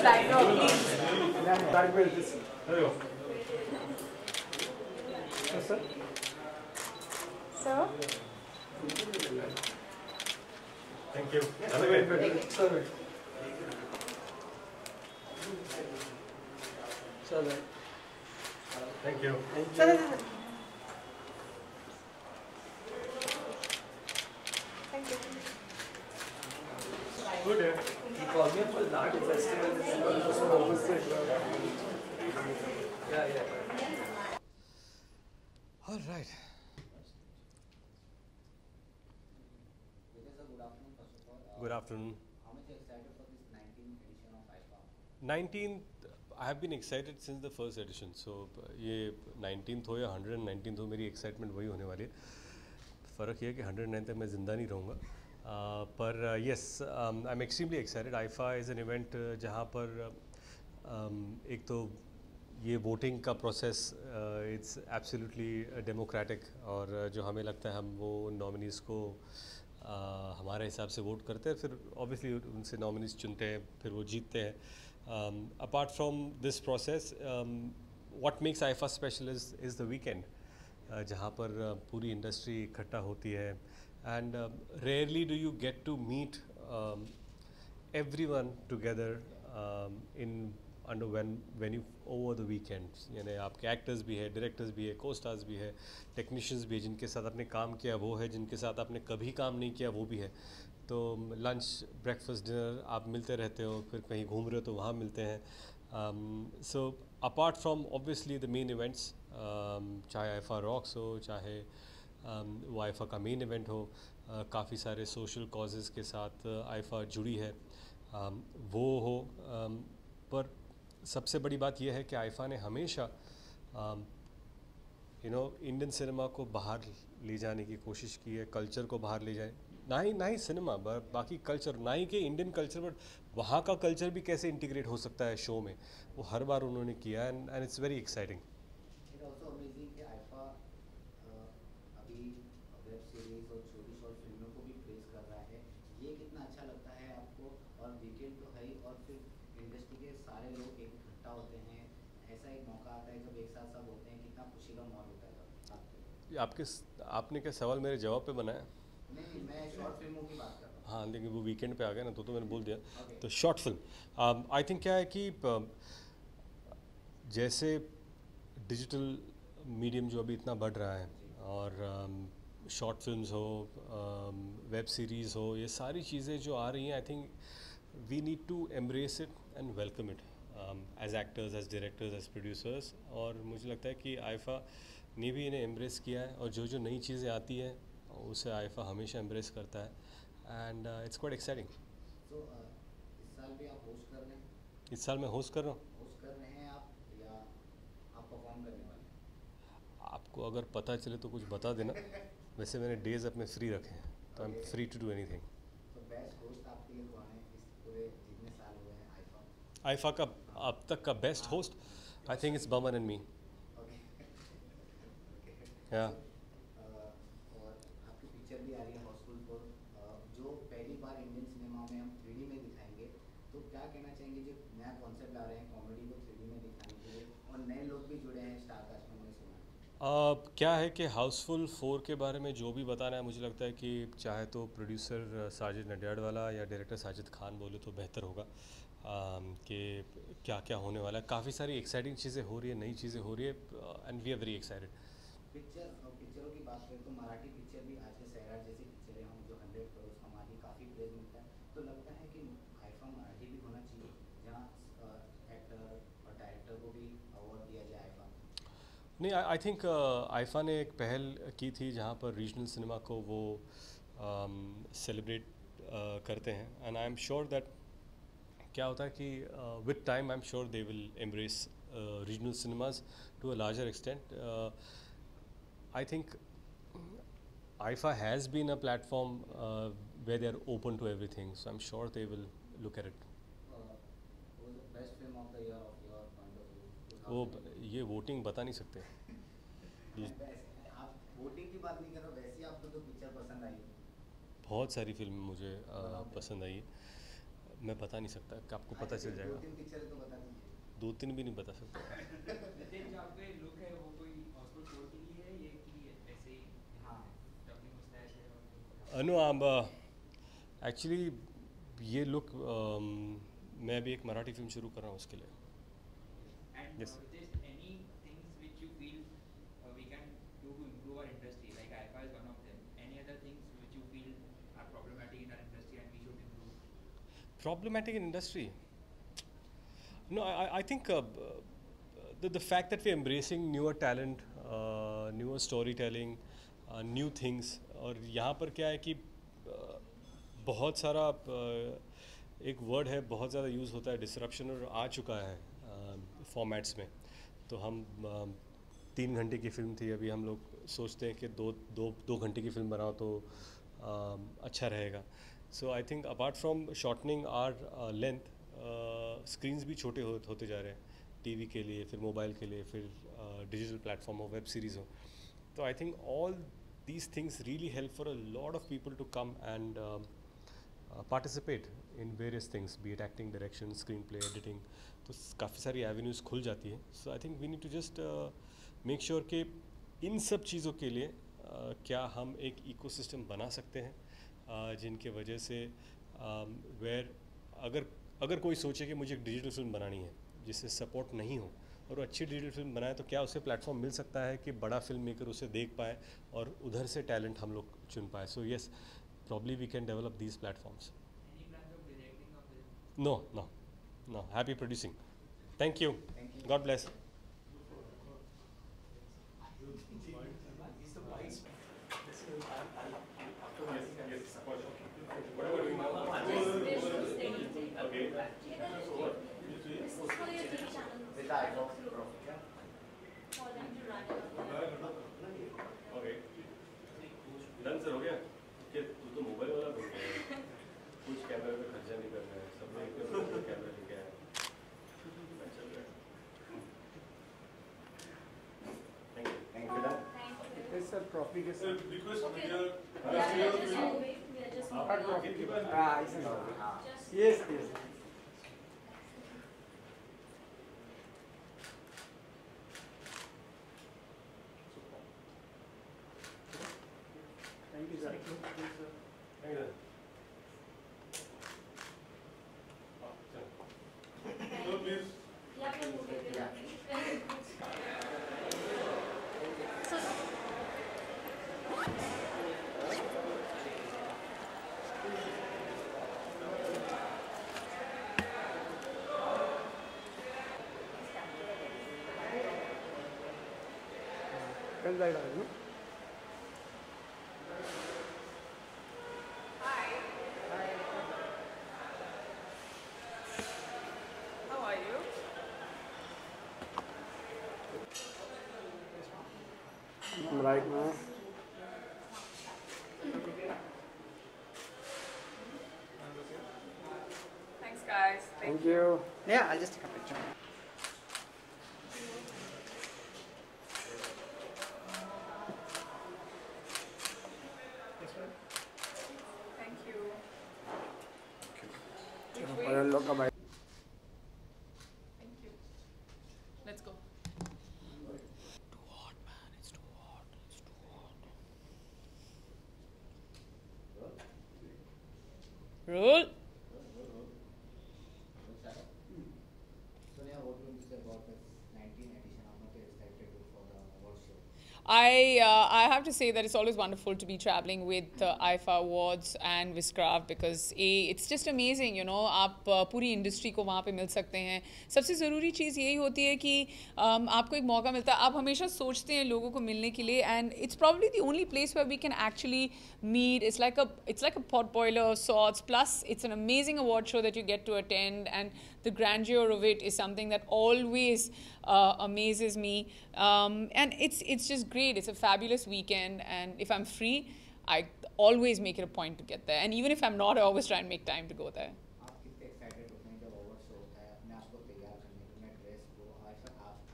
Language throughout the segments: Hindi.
the backdrop, please. Sir? Sir? Thank you. Sir. Sir. Thank you. Sir. Thank you. Good. He called me for that festival. Yeah. All right. Good afternoon. How much are you excited for this 19th edition of IFA? 19th, I have been excited since the first edition. So ये 19th हो या 119th हो, मेरी excitement वही होने वाली है. फ़र्क ये है कि 109 तक मैं ज़िंदा नहीं रहूँगा. पर yes, I'm extremely excited. IFA is an event जहाँ पर एक तो ये वोटिंग का प्रोसेस इट्स एब्सोल्युटली डेमोक्रेटिक और जो हमें लगता है हम वो नॉमिनीज़ को हमारे हिसाब से वोट करते हैं, फिर ऑब्वियसली उनसे नॉमिनीज़ चुनते हैं, फिर वो जीतते हैं. Apart from this process, what makes IIFA special is the weekend, जहाँ पर पूरी इंडस्ट्री इकट्ठा होती है. And rarely do you get to meet everyone together in under venue over the weekends. यानी आपके एक्टर्स भी है, डायरेक्टर्स भी है, को स्टार्स भी है, टेक्नीशियंस भी है, जिनके साथ आपने काम किया वो है, जिनके साथ आपने कभी काम नहीं किया वो भी है. तो लंच, ब्रेकफास्ट, डिनर आप मिलते रहते हो, फिर कहीं घूम रहे हो तो वहाँ मिलते हैं. So apart from obviously the main events, चाहे आईफा रॉक्स हो, चाहे वो आईफा का मेन इवेंट हो, काफ़ी सारे सोशल कॉजेज़ के साथ आईफा जुड़ी है, वो हो. पर सबसे बड़ी बात यह है कि आईफा ने हमेशा इंडियन सिनेमा को बाहर ले जाने की कोशिश की है, कल्चर को बाहर ले जाए. ना ही सिनेमा, बाकी कल्चर, ना ही कि इंडियन कल्चर, बट वहाँ का कल्चर भी कैसे इंटीग्रेट हो सकता है शो में, वो हर बार उन्होंने किया. And it's very exciting. It also amazing कि IFA अभी वेब सीरीज और छोटी शॉर्ट फिल्मों को भी प्रेस कर रहा है. ये कितना अच्छा लगता है आपको? और वीकेंड तो है ही, और फिर इंडस्ट्री के सारे लोग एक इकट्ठा होते हैं, ऐसा एक मौका आता है जब एक साथ सब होते हैं, कितना खुशी का माहौल होता है तब. आपने क्या सवाल मेरे जवाब पे बनाया? नहीं, मैं शॉर्ट फिल्मों की बात कर रहा हूँ. हाँ, लेकिन वो वीकेंड पे आ गया ना, तो मैंने बोल दिया. तो शॉर्ट फिल्म, आई थिंक क्या है कि जैसे डिजिटल मीडियम जो अभी इतना बढ़ रहा है, और शॉर्ट फिल्म्स हो, वेब सीरीज़ हो, ये सारी चीज़ें जो आ रही हैं, I think we need to embrace it and welcome it as actors, as directors, as producers. और मुझे लगता है कि आईफा ने भी इन्हें एम्ब्रेस किया है, और जो नई चीज़ें आती हैं उसे आईफा हमेशा एम्ब्रेस करता है. And it's quite exciting. तो इस साल भी आप होस्ट कर रहे हैं? इस साल मैं होस्ट कर रहा हूँ. होस्ट कर रहे हैं आप, या आप परफॉर्म करने वाले हैं? आपको अगर पता चले तो कुछ बता देना. वैसे मैंने डेज अपने फ्री रखे हैं, तो I am free to do anything. तो बेस्ट होस्ट आपके लिए कौन है इस पूरे जितने साल हुए हैं आईफा? आईफा का अब तक का best host, I think it's Boman and me. Okay. या और आपकी पिक्चर भी आ रही है हाउसफुल 4, जो पहली बार इंडियन सिनेमा में हम 3D में दिखाएंगे. तो क्या कहना चाहेंगे, जो नया कॉन्सेप्ट ला रहे हैं कॉमेडी को 3D में दिखाने के लिए, और नए लोग भी जुड़े हैं स्टार कास्ट में, हमने सुना है. क्या है कि हाउसफुल 4 के बारे में जो भी बताना है, मुझे लगता है कि चाहे तो प्रोड्यूसर साजिद नडियाडवाला या डायरेक्टर साजिद खान बोले तो बेहतर होगा, कि क्या क्या होने वाला है. काफ़ी सारी एक्साइटिंग चीज़ें हो रही है, नई चीज़ें हो रही है, and we are very excited. पिक्चरों की बात करें तो मराठी पिक्चर भी आज के सैराट जैसी पिक्चरें हम जो 100 करोड़ कमाती, काफ़ी प्रेज मिलता है. तो लगता है कि आईफा मराठी भी होना चाहिए, जहाँ एक्टर और डायरेक्टर को भी अवार्ड दिया जाए आईफा. नहीं, आई थिंक आईफा ने एक पहल की थी जहाँ पर रीजनल सिनेमा को वो सेलिब्रेट करते हैं. And I am sure that क्या होता है कि with time I am sure they will embrace regional cinemas to a larger extent. I think IFA has been a platform where they are open to everything, so I'm sure they will look at it. Was the best film of the year of your point of view? वो ये वोटिंग बता नहीं सकते. आप वोटिंग की बात नहीं कर रहे, वैसे ही आपको तो पिक्चर पसंद आई? बहुत सारी फिल्म मुझे पसंद आई. मैं बता नहीं सकता, कि आपको पता चल जाएगा। 2-3 पिक्चर तो बता दीजिए। 2-3 भी नहीं बता सकता। नितिन, जो आपका लुक है वो कोई ऑस्कर शो के लिए है ये कि ऐसे ही? हाँ। डबलिंग मुस्टैच है और नो, एक्चुअली ये लुक मैं अभी एक मराठी फिल्म शुरू कर रहा हूँ उसके लिए। and Yes. just any things which you feel we can do to improve our industry, like IFA is one of them. Any other things which you feel are problematic in our industry and we should improve? Problematic in industry? No, I think the fact that we're embracing newer talent, newer storytelling, new things, और यहाँ पर क्या है कि बहुत सारा एक वर्ड है बहुत ज़्यादा यूज़ होता है डिसरप्शन, और आ चुका है फॉर्मेट्स में। तो हम 3 घंटे की फिल्म थी, अभी हम लोग सोचते हैं कि दो घंटे की फिल्म बनाओ तो अच्छा रहेगा। So I think apart from shortening our length, screens भी छोटे होते जा रहे हैं टीवी के लिए, फिर मोबाइल के लिए, फिर डिजिटल प्लेटफॉर्म हो, वेब सीरीज़ हो। तो I think all these things really help for a lot of people to come and participate in various things, be it acting, direction, screenplay, editing. तो काफ़ी सारी avenues खुल जाती है। So I think we need to just make sure कि इन सब चीज़ों के लिए क्या हम एक ecosystem बना सकते हैं जिनके वजह से where अगर कोई सोचे कि मुझे एक डिजिटल फिल्म बनानी है जिससे सपोर्ट नहीं हो और वो अच्छी डिजिटल फिल्म बनाए, तो क्या उसे प्लेटफॉर्म मिल सकता है कि बड़ा फिल्म मेकर उसे देख पाए और उधर से टैलेंट हम लोग चुन पाए। So yes, probably we can develop these platforms. Any plans of directing a film? No, happy producing. Thank you, god bless. He's the vice. With the IFA trophy. Done sir, हो गया? क्या तू तो मोबाइल वाला बन गया, कुछ कैमरे पे खर्चा नहीं करना है, सब में एक कैमरा लेके आया। चल रहा है। Thank you. Thank you. Done. Yes, sir. Trophy के साथ. Request Okay. media. Yeah, we are just moving. We are just आपका moving. trophy के बाद. हाँ, इसे लो. Just Yes, yes. Thank you, sir. Thank you. So please. yeah, we are moving. Yeah. So, कल जाएगा ना? How are you? Right now. Thanks, guys. Thank you. Yeah, I'll just take a picture. Thank you. और लोग का भाई. Thank you. Let's go. Roll. Sonia, what will you say about this 19th edition? How much are you excited for the award show? I have to say that it's always wonderful to be traveling with IFA Awards and Viscraft because it's just amazing, you know, आप पूरी इंडस्ट्री को वहाँ पे मिल सकते हैं। सबसे ज़रूरी चीज़ यही होती है कि आपको एक मौका मिलता है, आप हमेशा सोचते हैं लोगों को मिलने के लिए, and it's probably the only place where we can actually meet. It's like a pot boiler of sorts, plus it's an amazing award show that you get to attend, and the grandeur of it is something that always amazes me, and it's just great. It's a fabulous weekend, and if I'm free, I always make it a point to get there, and even if I'm not, I always try and make time to go there. आप कितने एक्साइटेड होते हैं जब अवार्ड शो होता है अपने आप को तैयार करने के लिए ड्रेस को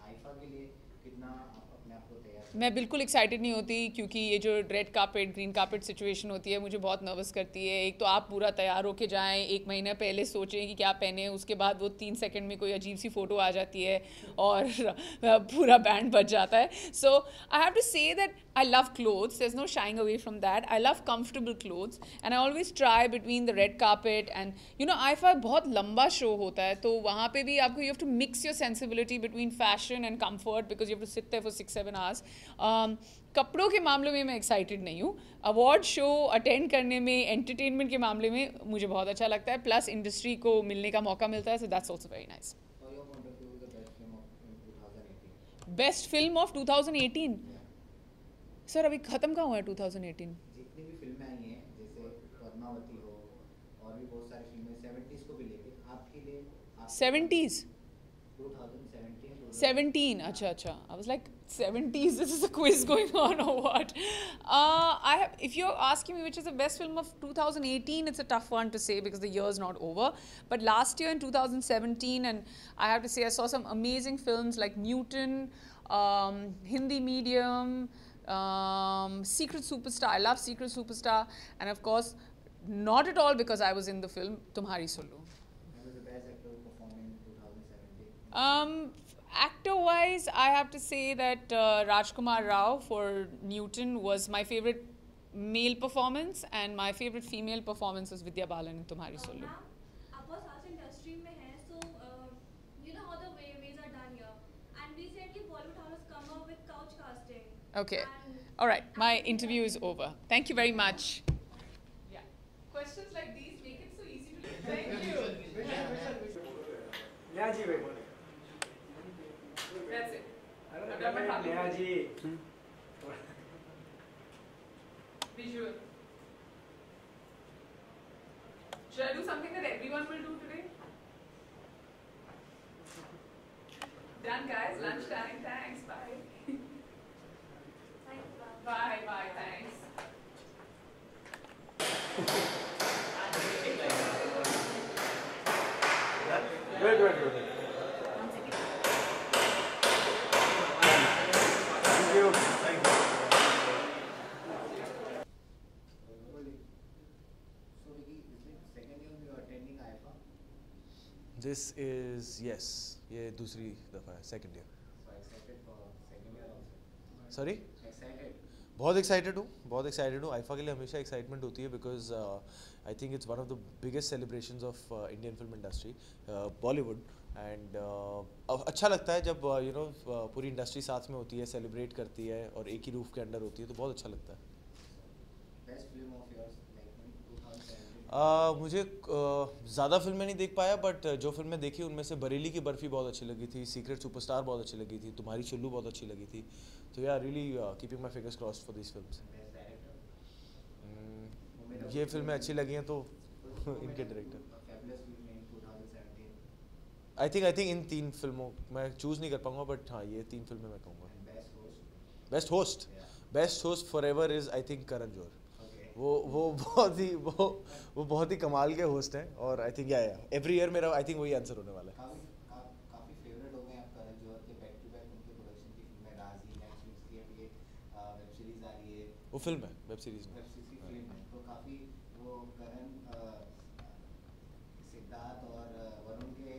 आईफा के लिए कितना आप अपने आप को तैयार मैं बिल्कुल एक्साइटेड नहीं होती क्योंकि ये जो red carpet green carpet situation होती है मुझे बहुत नर्वस करती है। एक तो आप पूरा तैयार होके जाएं, एक महीना पहले सोचें कि क्या पहने, उसके बाद वो 3 सेकंड में कोई अजीब सी फ़ोटो आ जाती है और पूरा बैंड बज जाता है। So I have to say that I love clothes, there is no shying away from that. I love comfortable clothes and I always try between the red carpet and you know IIFA बहुत लंबा शो होता है, तो वहाँ पे भी आपको you have to mix your sensibility between fashion and comfort because you have to sit there for 6-7 hours. कपड़ों के मामले में मैं एक्साइटेड नहीं हूँ। अवार्ड शो अटेंड करने में, एंटरटेनमेंट के मामले में मुझे बहुत अच्छा लगता है, प्लस इंडस्ट्री को मिलने का मौका मिलता है, so that's also very nice. Best film of 2018 sir अभी ख़त्म कहाँ हुआ है 2018? जितनी भी फिल्में आई हैं जैसे पद्मावती हो और भी बहुत सारी फिल्में 70s को भी लेके आपके लिए 70s 2017 17 अच्छा I was like 70s, this is a quiz going on or what? If you're asking me which is the best film of 2018, it's a tough one to say because the year's not over, but last year in 2017, and I have to say I saw some amazing films like Newton, Hindi Medium, Secret Superstar. I love Secret Superstar, and of course not at all because I was in the film Tumhari Sullu. Who was the best actor who performed in 2017? Actor-wise, I have to say that Rajkumar Rao for Newton was my favorite male performance, and my favorite female performance was Vidya Balan in Tumhari Sullu. Ma'am, आप बहुत साल से इंडस्ट्री में हैं, so you know how the ways are done here. And recently Bollywood has come up with couch casting. Okay. And All right. My interview is over. Thank you very much. Yeah. Questions like these make it so easy to. Thank you. Neha ji भाई That's it. I've done my part. Neha ji Visual. Should I do something that everyone will do today? Done, guys. Lunchtime. Thanks. Bye. thanks, ma'am. Bye. Bye. Thanks. good. Thank you. So Vicky, this is second year you are attending IFA. This is yes, ये दूसरी दफ़ा है, second year. So excited for second year also. Sorry? Excited. बहुत एक्साइटेड हूँ आईफा के लिए। हमेशा एक्साइटमेंट होती है because I think it's one of the biggest celebrations of Indian film industry Bollywood and अच्छा लगता है जब यू नो पूरी इंडस्ट्री साथ में होती है, सेलिब्रेट करती है और एक ही रूफ के अंडर होती है, तो बहुत अच्छा लगता है। Best film of yours like in 2017. मुझे ज़्यादा फिल्में नहीं देख पाया, बट जो फिल्में देखी उनमें से बरेली की बर्फ़ी बहुत अच्छी लगी थी, सीक्रेट सुपरस्टार बहुत अच्छी लगी थी, तुम्हारी चुल्लू बहुत अच्छी लगी थी। तो या really keeping my fingers crossed for this films. Best director. ये फिल्में अच्छी लगी हैं तो इनके director Fabulous film in 2017. I think in 3 फिल्मों मैं चूज़ नहीं कर पाऊंगा, बट हाँ ये 3 फिल्में मैं कहूँगा। And best host. Best host forever is I think Karan Johar. Okay. वो बहुत ही कमाल के होस्ट हैं और I think yeah every year मेरा आई थिंक वही आंसर होने वाला है। काफी फेवरेट हो गए आप करण जौहर के बैक टू बैक उनके प्रोडक्शन की फिल्में राजी नेटफ्लिक्स की अब ये वेब सीरीज आ रही है, वो फिल्म है, वेब सीरीज़ में। वेब सीरीज की फिल्म है, तो काफी वो करण सिद्धार्थ और वरुण के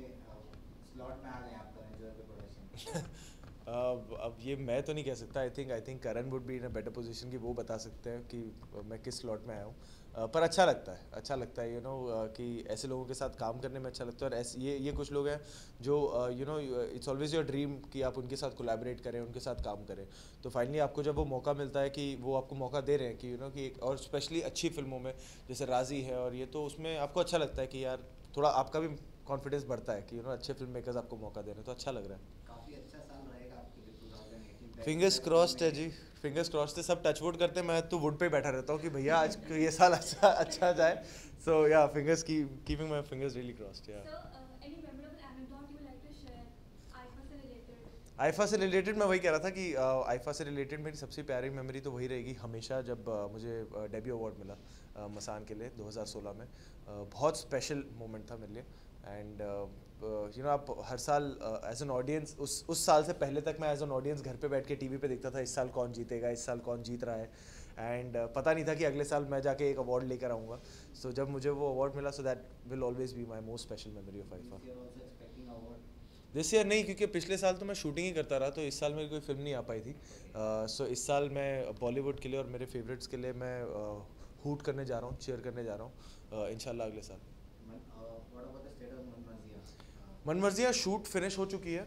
स्लॉट में आ गए आप करण जौहर के प्रोडक्शन में। अब ये मैं तो नहीं कह सकता। आई think Karan would be in a better position कि वो बता सकते हैं कि मैं किस स्लॉट में आया हूँ। पर अच्छा लगता है यू नो कि ऐसे लोगों के साथ काम करने में अच्छा लगता है। और ऐसे ये कुछ लोग हैं जो you know it's always your dream कि आप उनके साथ कोलैबोरेट करें, उनके साथ काम करें। तो फाइनली आपको जब वो मौका मिलता है कि वो आपको मौका दे रहे हैं कि यू नो कि और स्पेशली अच्छी फिल्मों में जैसे राजी है और ये, तो उसमें आपको अच्छा लगता है कि यार थोड़ा आपका भी कॉन्फिडेंस बढ़ता है कि यू नो अच्छे फिल्म मेकर्स आपको मौका दे रहे हैं, तो अच्छा लग रहा है। काफी अच्छा साल रहेगा आपके लिए 2018। फिंगर्स क्रॉस्ड है जी, फिंगर्स क्रॉस्ड है, सब टच वुड करते हैं। मैं तो वुड पे ही बैठा रहता हूँ कि भैया आज ये साल अच्छा जाए। सो या fingers keeping my fingers really crossed. या So, any memorable anecdote you would like to share IFA से related? आईफा से रिलेटेड मैं वही कह रहा था कि आईफा से रिलेटेड मेरी सबसे प्यारी मेमोरी तो वही रहेगी हमेशा जब मुझे डेब्यू अवार्ड मिला मसान के लिए 2016 में। बहुत स्पेशल मोमेंट था मेरे लिए एंड यू नो आप हर साल एज एन ऑडियंस उस साल से पहले तक मैं एज एन ऑडियंस घर पे बैठ के टीवी पे देखता था इस साल कौन जीतेगा, इस साल कौन जीत रहा है, एंड पता नहीं था कि अगले साल मैं जाके एक अवार्ड लेकर आऊँगा. सो जब मुझे वो अवार्ड मिला, so that will always be my most special memory of IIFA. This year also expecting award. This year नहीं, क्योंकि पिछले साल तो मैं शूटिंग ही करता रहा, तो इस साल मेरी कोई फिल्म नहीं आ पाई थी. सो इस साल मैं बॉलीवुड के लिए और मेरे फेवरेट्स के लिए मैं हूट करने जा रहा हूँ, चीयर करने जा रहा हूँ इंशाल्लाह अगले साल. What about the state of Manmarziya? Manmarziyaan shoot finish हो चुकी है.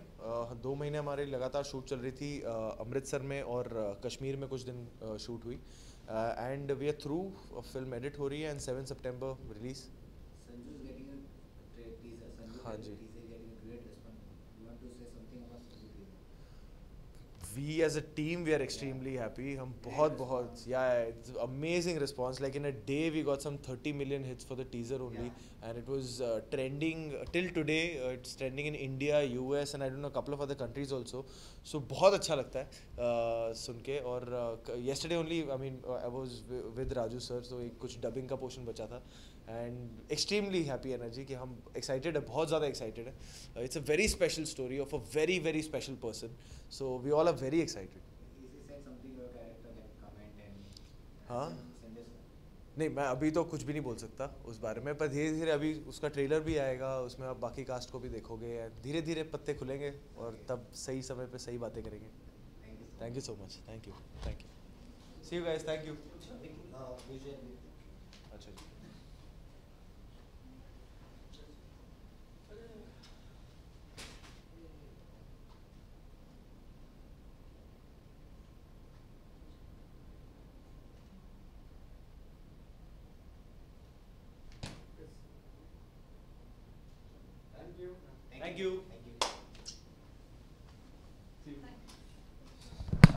2 महीने हमारी लगातार शूट चल रही थी. अमृतसर में और कश्मीर में कुछ दिन शूट हुई, and we are through. Film edit हो रही है एंड 7 सितंबर release. Sanju is getting a teaser. Sanju हाँ is जी. getting a great response. You want to say something about Sanju teaser? We as a team, we are extremely happy. हम बहुत it's amazing response. Like in a day we got some 30 million hits for the teaser only, and it was trending till today. It's trending in India, US, and I don't know a couple of other countries also. So बहुत अच्छा लगता है सुन के. और yesterday only, I mean, I was with Raju sir, so एक कुछ dubbing का portion बचा था, and extremely happy energy कि हम excited है, बहुत ज़्यादा excited है. It's a very special story of a very very special person. So we all are very excited. He said something your character can comment and. हाँ? Sanjay sir. नहीं, मैं अभी तो कुछ भी नहीं बोल सकता उस बारे में, पर धीरे धीरे अभी उसका ट्रेलर भी आएगा, उसमें आप बाकी कास्ट को भी देखोगे, धीरे धीरे पत्ते खुलेंगे और तब सही समय पे सही बातें करेंगे. Thank you so thank you so much. Thank you. See you guys. Thank you. much. Visual. अच्छा जी. Thank you. Thank you. Thank you. See you. Thank you.